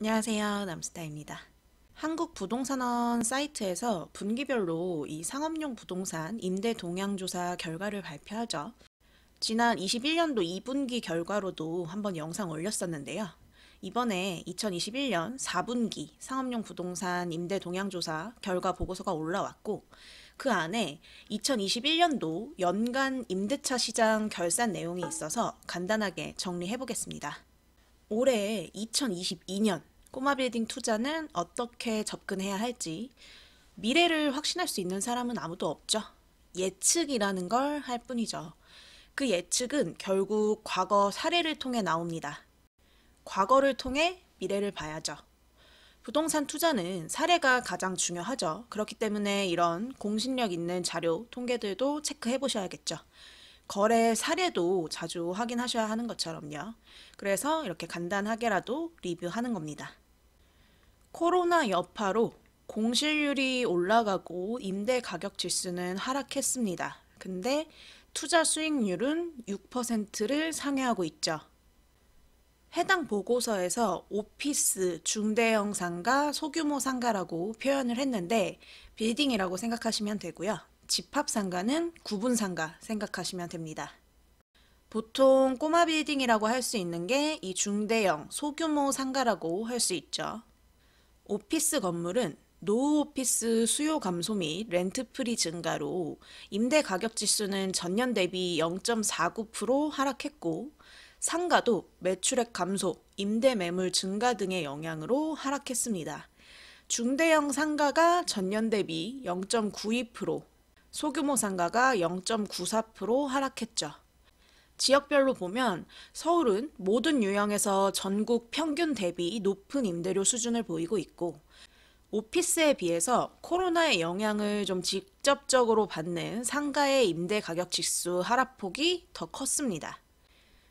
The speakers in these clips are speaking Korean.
안녕하세요. 남스타입니다. 한국부동산원 사이트에서 분기별로 이 상업용 부동산 임대 동향 조사 결과를 발표하죠. 지난 21년도 2분기 결과로도 한번 영상 올렸었는데요. 이번에 2021년 4분기 상업용 부동산 임대 동향 조사 결과 보고서가 올라왔고, 그 안에 2021년도 연간 임대차 시장 결산 내용이 있어서 간단하게 정리해 보겠습니다. 올해 2022년 꼬마빌딩 투자는 어떻게 접근해야 할지 미래를 확신할 수 있는 사람은 아무도 없죠. 예측이라는 걸 할 뿐이죠. 그 예측은 결국 과거 사례를 통해 나옵니다. 과거를 통해 미래를 봐야죠. 부동산 투자는 사례가 가장 중요하죠. 그렇기 때문에 이런 공신력 있는 자료, 통계들도 체크해 보셔야겠죠. 거래 사례도 자주 확인하셔야 하는 것처럼요. 그래서 이렇게 간단하게라도 리뷰하는 겁니다. 코로나 여파로 공실률이 올라가고 임대 가격 지수는 하락했습니다. 근데 투자 수익률은 6%를 상회하고 있죠. 해당 보고서에서 오피스, 중대형 상가, 소규모 상가라고 표현을 했는데 빌딩이라고 생각하시면 되고요. 집합 상가는 구분 상가 생각하시면 됩니다. 보통 꼬마 빌딩이라고 할 수 있는 게 이 중대형, 소규모 상가라고 할 수 있죠. 오피스 건물은 노후 오피스 수요 감소 및 렌트 프리 증가로 임대 가격 지수는 전년 대비 0.49% 하락했고, 상가도 매출액 감소, 임대 매물 증가 등의 영향으로 하락했습니다. 중대형 상가가 전년 대비 0.92%, 소규모 상가가 0.94% 하락했죠. 지역별로 보면 서울은 모든 유형에서 전국 평균 대비 높은 임대료 수준을 보이고 있고, 오피스에 비해서 코로나의 영향을 좀 직접적으로 받는 상가의 임대 가격 지수 하락폭이 더 컸습니다.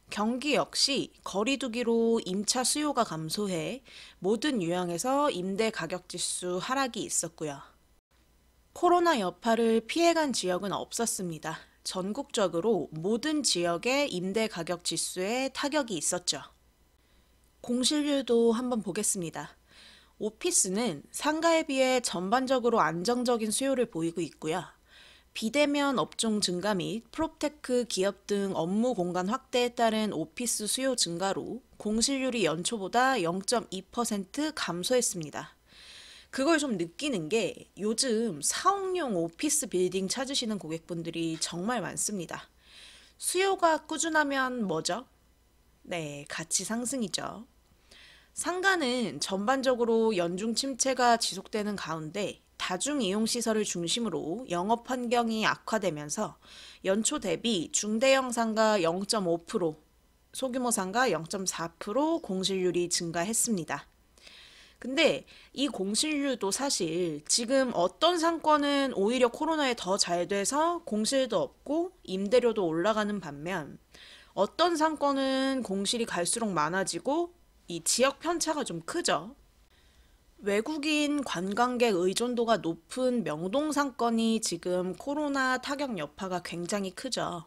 경기 역시 거리두기로 임차 수요가 감소해 모든 유형에서 임대 가격 지수 하락이 있었고요. 코로나 여파를 피해간 지역은 없었습니다. 전국적으로 모든 지역의 임대 가격 지수에 타격이 있었죠. 공실률도 한번 보겠습니다. 오피스는 상가에 비해 전반적으로 안정적인 수요를 보이고 있고요. 비대면 업종 증가 및 프롭테크 기업 등 업무 공간 확대에 따른 오피스 수요 증가로 공실률이 연초보다 0.2% 감소했습니다. 그걸 좀 느끼는 게 요즘 사옥용 오피스 빌딩 찾으시는 고객분들이 정말 많습니다. 수요가 꾸준하면 뭐죠? 네, 가치 상승이죠. 상가는 전반적으로 연중 침체가 지속되는 가운데 다중이용시설을 중심으로 영업 환경이 악화되면서 연초 대비 중대형 상가 0.5%, 소규모 상가 0.4% 공실률이 증가했습니다. 근데 이 공실률도 사실 지금 어떤 상권은 오히려 코로나에 더 잘 돼서 공실도 없고 임대료도 올라가는 반면 어떤 상권은 공실이 갈수록 많아지고 이 지역 편차가 좀 크죠. 외국인 관광객 의존도가 높은 명동 상권이 지금 코로나 타격 여파가 굉장히 크죠.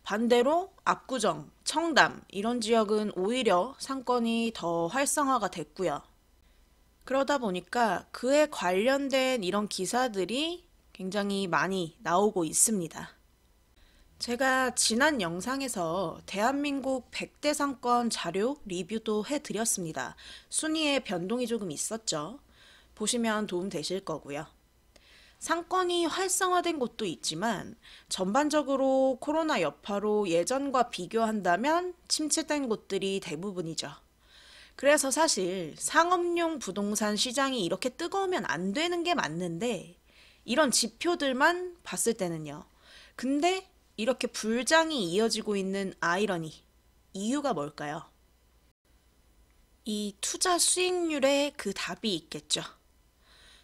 반대로 압구정, 청담 이런 지역은 오히려 상권이 더 활성화가 됐고요. 그러다 보니까 그에 관련된 이런 기사들이 굉장히 많이 나오고 있습니다. 제가 지난 영상에서 대한민국 100대 상권 자료 리뷰도 해드렸습니다. 순위의 변동이 조금 있었죠. 보시면 도움 되실 거고요. 상권이 활성화된 곳도 있지만 전반적으로 코로나 여파로 예전과 비교한다면 침체된 곳들이 대부분이죠. 그래서 사실 상업용 부동산 시장이 이렇게 뜨거우면 안 되는 게 맞는데 이런 지표들만 봤을 때는요. 근데 이렇게 불장이 이어지고 있는 아이러니, 이유가 뭘까요? 이 투자 수익률에 그 답이 있겠죠.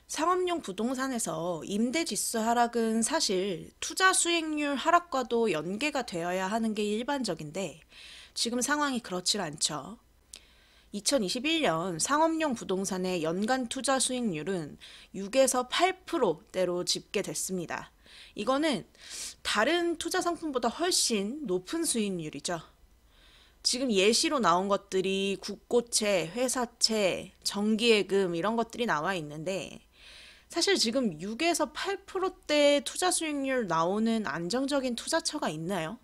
상업용 부동산에서 임대 지수 하락은 사실 투자 수익률 하락과도 연계가 되어야 하는 게 일반적인데 지금 상황이 그렇질 않죠. 2021년 상업용 부동산의 연간 투자 수익률은 6에서 8%대로 집계됐습니다. 이거는 다른 투자 상품보다 훨씬 높은 수익률이죠. 지금 예시로 나온 것들이 국고채, 회사채, 정기예금 이런 것들이 나와 있는데 사실 지금 6에서 8%대 투자 수익률 나오는 안정적인 투자처가 있나요?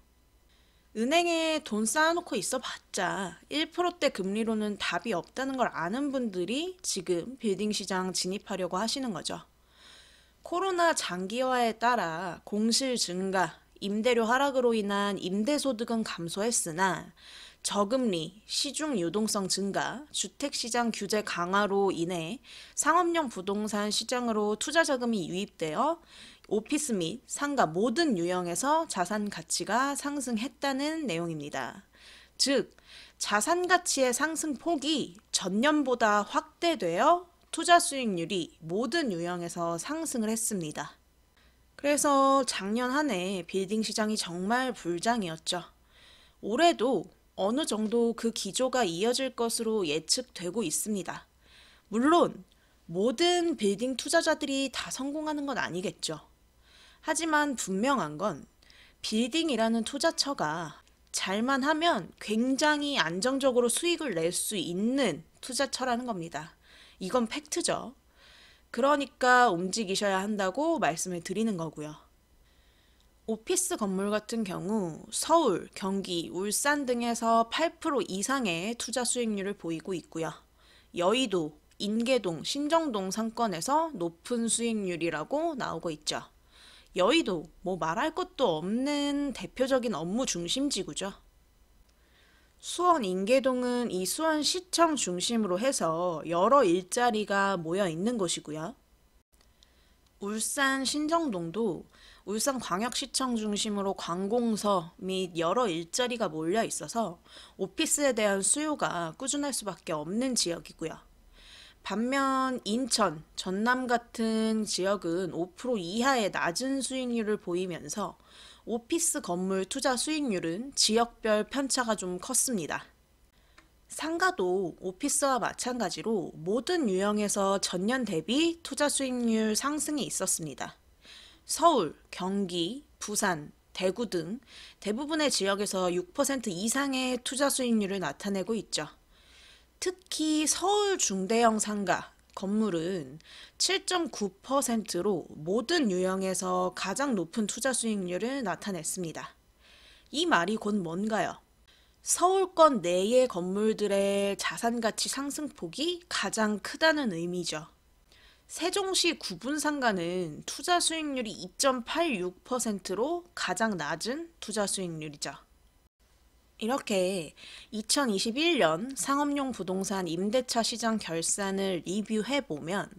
은행에 돈 쌓아놓고 있어봤자 1%대 금리로는 답이 없다는 걸 아는 분들이 지금 빌딩 시장 진입하려고 하시는 거죠. 코로나 장기화에 따라 공실 증가, 임대료 하락으로 인한 임대소득은 감소했으나 저금리, 시중 유동성 증가, 주택시장 규제 강화로 인해 상업용 부동산 시장으로 투자 자금이 유입되어 오피스 및 상가 모든 유형에서 자산 가치가 상승했다는 내용입니다. 즉, 자산 가치의 상승 폭이 전년보다 확대되어 투자 수익률이 모든 유형에서 상승을 했습니다. 그래서 작년 한 해 빌딩 시장이 정말 불장이었죠. 올해도 어느 정도 그 기조가 이어질 것으로 예측되고 있습니다. 물론 모든 빌딩 투자자들이 다 성공하는 건 아니겠죠. 하지만 분명한 건 빌딩이라는 투자처가 잘만 하면 굉장히 안정적으로 수익을 낼 수 있는 투자처라는 겁니다. 이건 팩트죠. 그러니까 움직이셔야 한다고 말씀을 드리는 거고요. 오피스 건물 같은 경우 서울, 경기, 울산 등에서 8% 이상의 투자 수익률을 보이고 있고요. 여의도, 인계동, 신정동 상권에서 높은 수익률이라고 나오고 있죠. 여의도 뭐 말할 것도 없는 대표적인 업무 중심지구죠. 수원 인계동은 이 수원시청 중심으로 해서 여러 일자리가 모여 있는 곳이고요. 울산 신정동도 울산광역시청 중심으로 관공서 및 여러 일자리가 몰려 있어서 오피스에 대한 수요가 꾸준할 수밖에 없는 지역이고요. 반면 인천, 전남 같은 지역은 5% 이하의 낮은 수익률을 보이면서 오피스 건물 투자 수익률은 지역별 편차가 좀 컸습니다. 상가도 오피스와 마찬가지로 모든 유형에서 전년 대비 투자 수익률 상승이 있었습니다. 서울, 경기, 부산, 대구 등 대부분의 지역에서 6% 이상의 투자 수익률을 나타내고 있죠. 특히 서울 중대형 상가 건물은 7.9%로 모든 유형에서 가장 높은 투자 수익률을 나타냈습니다. 이 말이 곧 뭔가요? 서울권 내의 건물들의 자산 가치 상승폭이 가장 크다는 의미죠. 세종시 구분상가는 투자 수익률이 2.86%로 가장 낮은 투자 수익률이죠. 이렇게 2021년 상업용 부동산 임대차 시장 결산을 리뷰해보면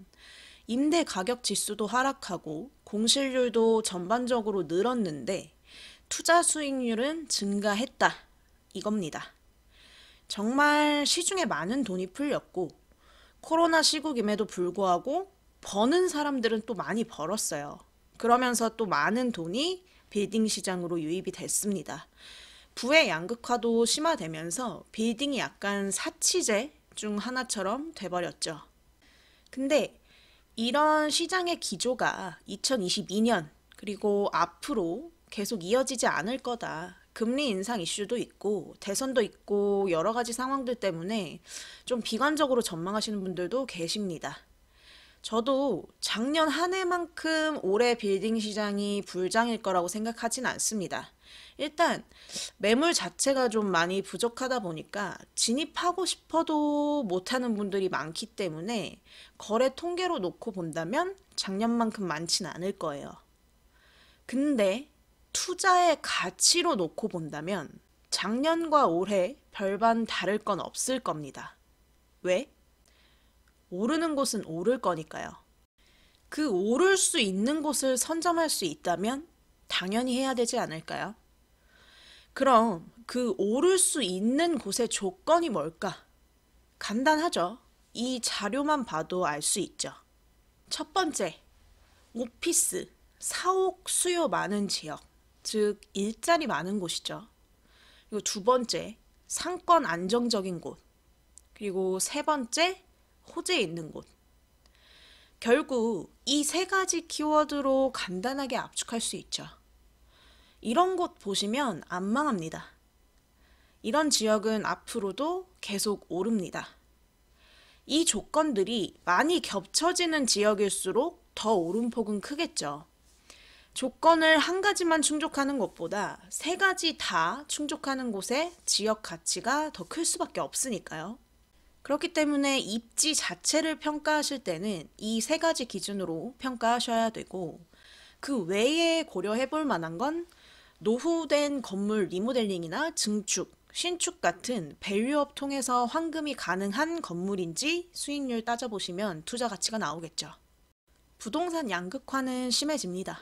임대 가격 지수도 하락하고 공실률도 전반적으로 늘었는데 투자 수익률은 증가했다. 이겁니다. 정말 시중에 많은 돈이 풀렸고 코로나 시국임에도 불구하고 버는 사람들은 또 많이 벌었어요. 그러면서 또 많은 돈이 빌딩 시장으로 유입이 됐습니다. 부의 양극화도 심화되면서 빌딩이 약간 사치제 중 하나처럼 돼버렸죠. 근데 이런 시장의 기조가 2022년 그리고 앞으로 계속 이어지지 않을 거다. 금리 인상 이슈도 있고 대선도 있고 여러 가지 상황들 때문에 좀 비관적으로 전망하시는 분들도 계십니다. 저도 작년 한 해만큼 올해 빌딩 시장이 불장일 거라고 생각하진 않습니다. 일단 매물 자체가 좀 많이 부족하다 보니까 진입하고 싶어도 못하는 분들이 많기 때문에 거래 통계로 놓고 본다면 작년만큼 많진 않을 거예요. 근데 투자의 가치로 놓고 본다면 작년과 올해 별반 다를 건 없을 겁니다. 왜? 오르는 곳은 오를 거니까요. 그 오를 수 있는 곳을 선점할 수 있다면 당연히 해야 되지 않을까요? 그럼 그 오를 수 있는 곳의 조건이 뭘까? 간단하죠. 이 자료만 봐도 알 수 있죠. 첫 번째, 오피스, 사옥 수요 많은 지역, 즉 일자리 많은 곳이죠. 그리고 두 번째, 상권 안정적인 곳. 그리고 세 번째, 호재에 있는 곳. 결국 이 세 가지 키워드로 간단하게 압축할 수 있죠. 이런 곳 보시면 안 망합니다. 이런 지역은 앞으로도 계속 오릅니다. 이 조건들이 많이 겹쳐지는 지역일수록 더 오름폭은 크겠죠. 조건을 한 가지만 충족하는 것보다 세 가지 다 충족하는 곳에 지역 가치가 더 클 수밖에 없으니까요. 그렇기 때문에 입지 자체를 평가하실 때는 이 세 가지 기준으로 평가하셔야 되고, 그 외에 고려해 볼 만한 건 노후된 건물 리모델링이나 증축, 신축 같은 밸류업 통해서 환금이 가능한 건물인지 수익률 따져보시면 투자 가치가 나오겠죠. 부동산 양극화는 심해집니다.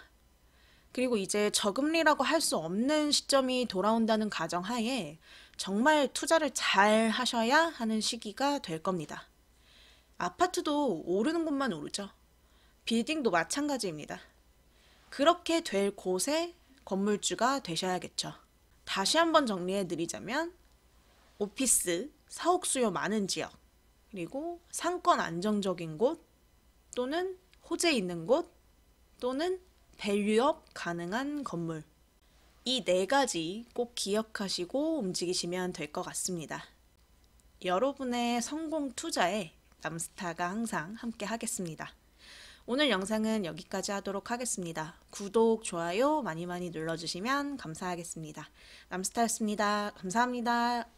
그리고 이제 저금리라고 할 수 없는 시점이 돌아온다는 가정하에 정말 투자를 잘 하셔야 하는 시기가 될 겁니다. 아파트도 오르는 곳만 오르죠. 빌딩도 마찬가지입니다. 그렇게 될 곳에 건물주가 되셔야겠죠. 다시 한번 정리해 드리자면 오피스, 사옥 수요 많은 지역, 그리고 상권 안정적인 곳, 또는 호재 있는 곳, 또는 밸류업 가능한 건물. 이 네 가지 꼭 기억하시고 움직이시면 될 것 같습니다. 여러분의 성공 투자에 남스타가 항상 함께 하겠습니다. 오늘 영상은 여기까지 하도록 하겠습니다. 구독, 좋아요 많이 많이 눌러주시면 감사하겠습니다. 남스타였습니다. 감사합니다.